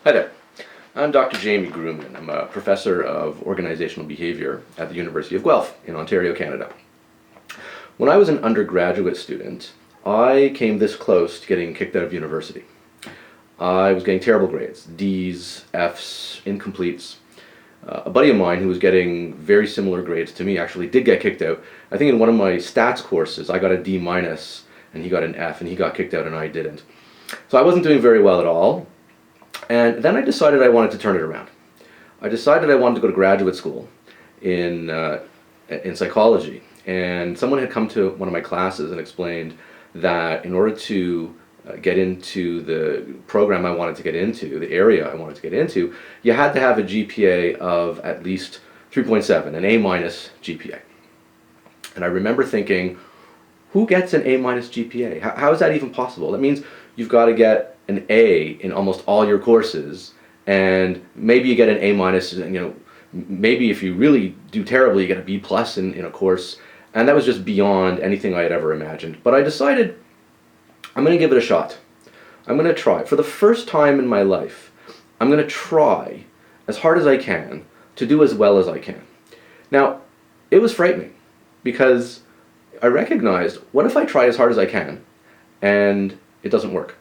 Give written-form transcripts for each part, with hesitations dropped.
Hi there. I'm Dr. Jamie Gruman. I'm a professor of organizational behavior at the University of Guelph in Ontario, Canada. When I was an undergraduate student, I came this close to getting kicked out of university. I was getting terrible grades, D's, F's, incompletes. A buddy of mine who was getting very similar grades to me actually did get kicked out. I think in one of my stats courses I got a D minus and he got an F, and he got kicked out and I didn't. So I wasn't doing very well at all. And then I decided I wanted to turn it around. I decided I wanted to go to graduate school in psychology. And someone had come to one of my classes and explained that in order to get into the program I wanted to get into, the area I wanted to get into, you had to have a GPA of at least 3.7, an A minus GPA. And I remember thinking, who gets an A minus GPA? How is that even possible? That means you've got to get an A in almost all your courses, and maybe you get an A minus, maybe if you really do terribly you get a B plus in a course, and that was just beyond anything I had ever imagined. But I decided I'm going to give it a shot. I'm going to try. For the first time in my life, I'm going to try as hard as I can to do as well as I can. Now, it was frightening because I recognized, what if I try as hard as I can and it doesn't work?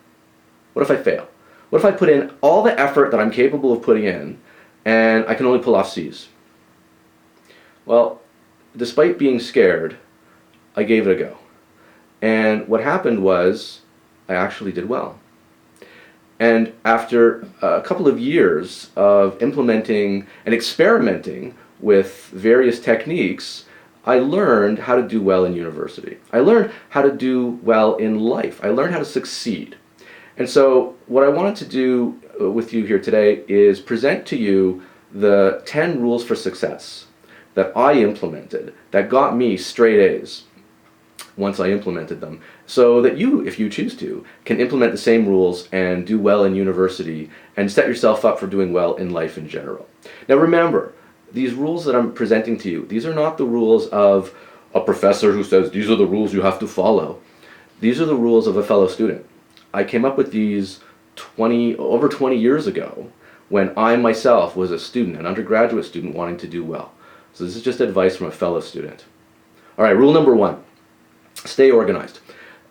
What if I fail? What if I put in all the effort that I'm capable of putting in and I can only pull off C's? Well, despite being scared, I gave it a go. And what happened was I actually did well. And after a couple of years of implementing and experimenting with various techniques, I learned how to do well in university. I learned how to do well in life. I learned how to succeed. And so what I wanted to do with you here today is present to you the 10 rules for success that I implemented that got me straight A's once I implemented them, so that you, if you choose to, can implement the same rules and do well in university and set yourself up for doing well in life in general. Now remember, these rules that I'm presenting to you, these are not the rules of a professor who says these are the rules you have to follow. These are the rules of a fellow student. I came up with these over 20 years ago when I myself was a student, an undergraduate student wanting to do well. So this is just advice from a fellow student. All right, rule number 1, stay organized.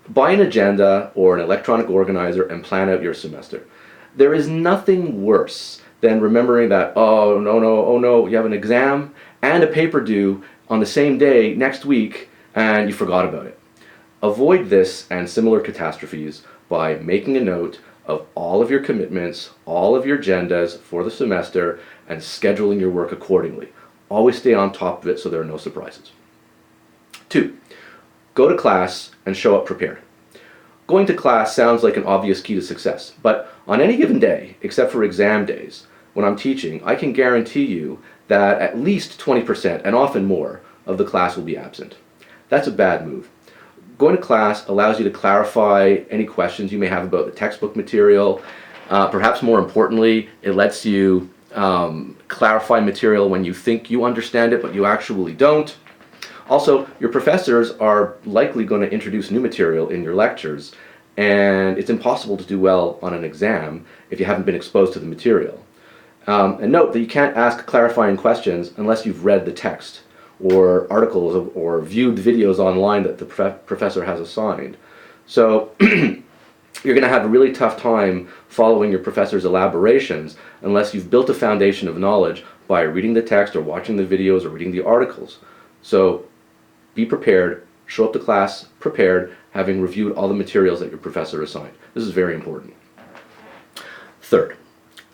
Buy an agenda or an electronic organizer and plan out your semester. There is nothing worse than remembering that, oh no, you have an exam and a paper due on the same day next week and you forgot about it. Avoid this and similar catastrophes by making a note of all of your commitments, all of your agendas for the semester, and scheduling your work accordingly. Always stay on top of it so there are no surprises. 2, go to class and show up prepared. Going to class sounds like an obvious key to success, but on any given day, except for exam days, when I'm teaching, I can guarantee you that at least 20%, and often more, of the class will be absent. That's a bad move. Going to class allows you to clarify any questions you may have about the textbook material. Perhaps more importantly, it lets you clarify material when you think you understand it, but you actually don't. Also, your professors are likely going to introduce new material in your lectures, and it's impossible to do well on an exam if you haven't been exposed to the material. And note that you can't ask clarifying questions unless you've read the text or articles or viewed videos online that the professor has assigned. So you're going to have a really tough time following your professor's elaborations unless you've built a foundation of knowledge by reading the text or watching the videos or reading the articles. So be prepared, show up to class prepared, having reviewed all the materials that your professor assigned. This is very important. 3rd,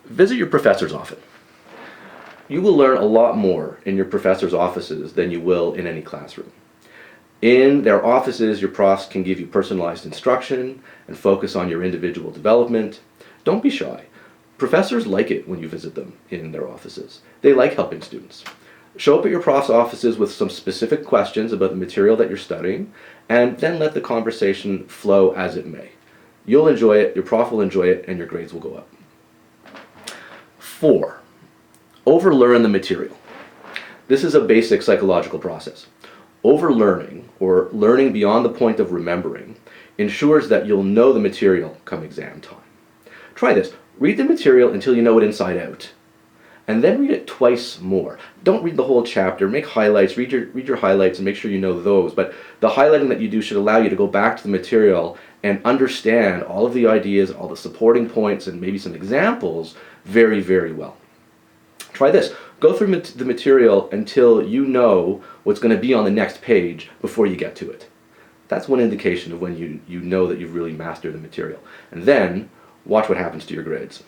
visit your professors often. You will learn a lot more in your professor's offices than you will in any classroom. In their offices, your profs can give you personalized instruction and focus on your individual development. Don't be shy. Professors like it when you visit them in their offices. They like helping students. Show up at your prof's offices with some specific questions about the material that you're studying, and then let the conversation flow as it may. You'll enjoy it, your prof will enjoy it, and your grades will go up. 4, overlearn the material. This is a basic psychological process. Overlearning, or learning beyond the point of remembering, ensures that you'll know the material come exam time. Try this. Read the material until you know it inside out, and then read it twice more. Don't read the whole chapter. Make highlights. Read your highlights and make sure you know those. But the highlighting that you do should allow you to go back to the material and understand all of the ideas, all the supporting points, and maybe some examples very, very well. Try this. Go through the material until you know what's going to be on the next page before you get to it. That's one indication of when you know that you've really mastered the material. And then watch what happens to your grades.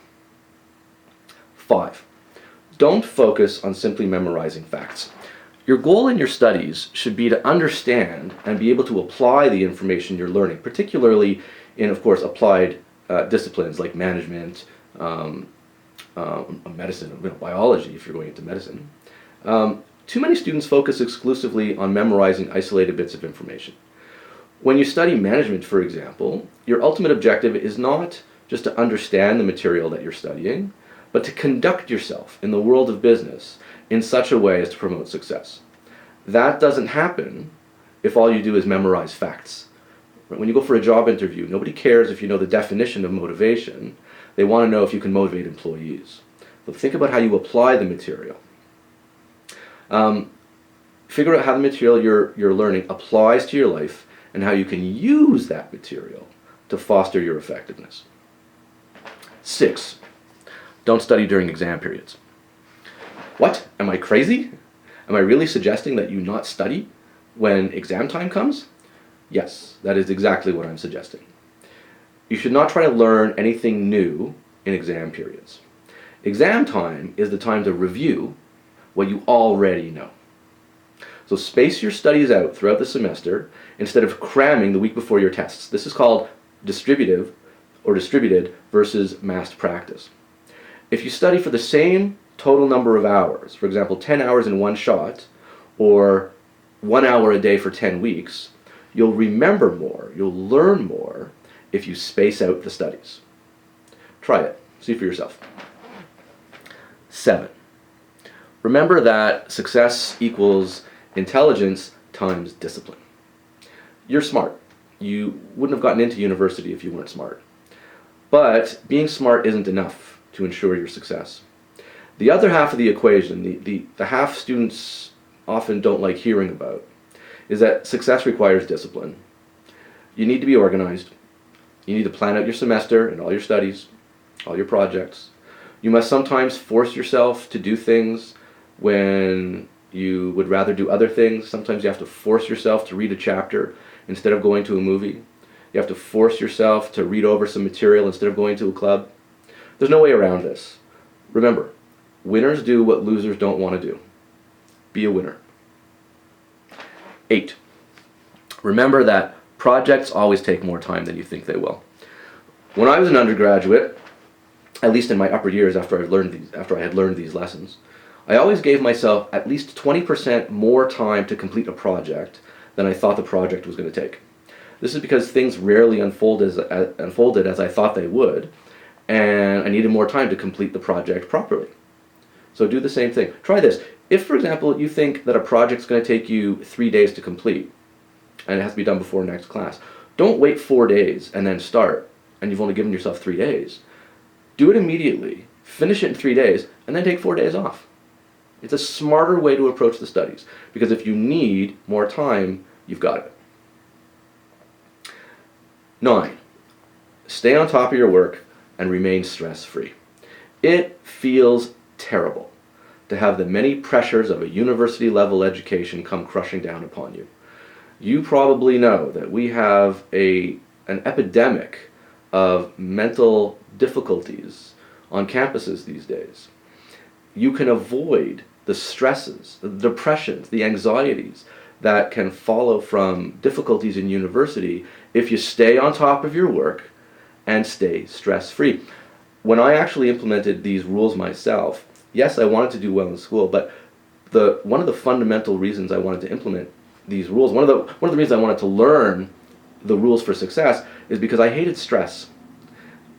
5. Don't focus on simply memorizing facts. Your goal in your studies should be to understand and be able to apply the information you're learning, particularly in, of course, applied disciplines like management, medicine, biology if you're going into medicine. Too many students focus exclusively on memorizing isolated bits of information. When you study management, for example, your ultimate objective is not just to understand the material that you're studying, but to conduct yourself in the world of business in such a way as to promote success. That doesn't happen if all you do is memorize facts. When you go for a job interview, nobody cares if you know the definition of motivation. They want to know if you can motivate employees. So think about how you apply the material. Figure out how the material you're learning applies to your life and how you can use that material to foster your effectiveness. 6. Don't study during exam periods. What? Am I crazy? Am I really suggesting that you not study when exam time comes? Yes, that is exactly what I'm suggesting. You should not try to learn anything new in exam periods. Exam time is the time to review what you already know. So space your studies out throughout the semester instead of cramming the week before your tests. This is called distributed versus massed practice. If you study for the same total number of hours, for example, 10 hours in one shot, or 1 hour a day for 10 weeks, you'll remember more, you'll learn more if you space out the studies. Try it. See for yourself. 7. Remember that success equals intelligence times discipline. You're smart. You wouldn't have gotten into university if you weren't smart. But being smart isn't enough to ensure your success. The other half of the equation, the half students often don't like hearing about, is that success requires discipline. You need to be organized. You need to plan out your semester and all your studies, all your projects. You must sometimes force yourself to do things when you would rather do other things. Sometimes you have to force yourself to read a chapter instead of going to a movie. You have to force yourself to read over some material instead of going to a club. There's no way around this. Remember, winners do what losers don't want to do. Be a winner. 8. Remember that projects always take more time than you think they will. When I was an undergraduate, at least in my upper years after I had learned these lessons, I always gave myself at least 20% more time to complete a project than I thought the project was going to take. This is because things rarely unfolded as I thought they would, and I needed more time to complete the project properly. So do the same thing. Try this. If, for example, you think that a project's going to take you 3 days to complete, and it has to be done before next class, don't wait 4 days and then start, and you've only given yourself 3 days. Do it immediately, finish it in 3 days, and then take 4 days off. It's a smarter way to approach the studies, because if you need more time, you've got it. 9. Stay on top of your work and remain stress-free. It feels terrible to have the many pressures of a university-level education come crushing down upon you. You probably know that we have an epidemic of mental difficulties on campuses these days. You can avoid the stresses, the depressions, the anxieties that can follow from difficulties in university if you stay on top of your work and stay stress-free. When I actually implemented these rules myself, yes, I wanted to do well in school, but one of the fundamental reasons I wanted to implement these rules, one of the reasons I wanted to learn the rules for success is because I hated stress.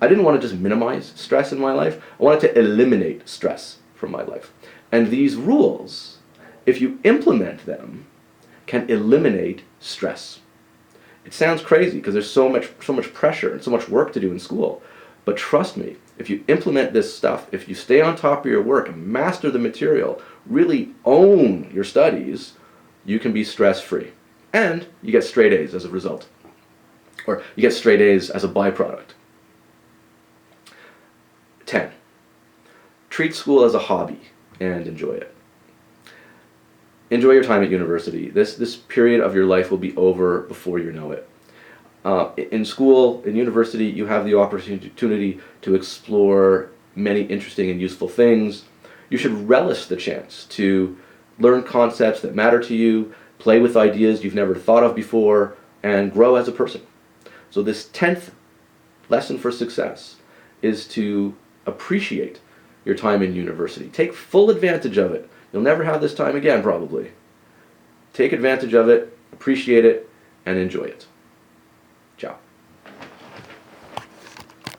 I didn't want to just minimize stress in my life. I wanted to eliminate stress from my life. And these rules, if you implement them, can eliminate stress. It sounds crazy because there's so much pressure and so much work to do in school. But trust me, if you implement this stuff, if you stay on top of your work and master the material, really own your studies, you can be stress-free. And you get straight A's as a result. Or you get straight A's as a byproduct. 10. Treat school as a hobby and enjoy it. Enjoy your time at university. This period of your life will be over before you know it. In school, in university, you have the opportunity to explore many interesting and useful things. You should relish the chance to learn concepts that matter to you, play with ideas you've never thought of before, and grow as a person. So this 10th lesson for success is to appreciate your time in university. Take full advantage of it. You'll never have this time again, probably. Take advantage of it, appreciate it, and enjoy it.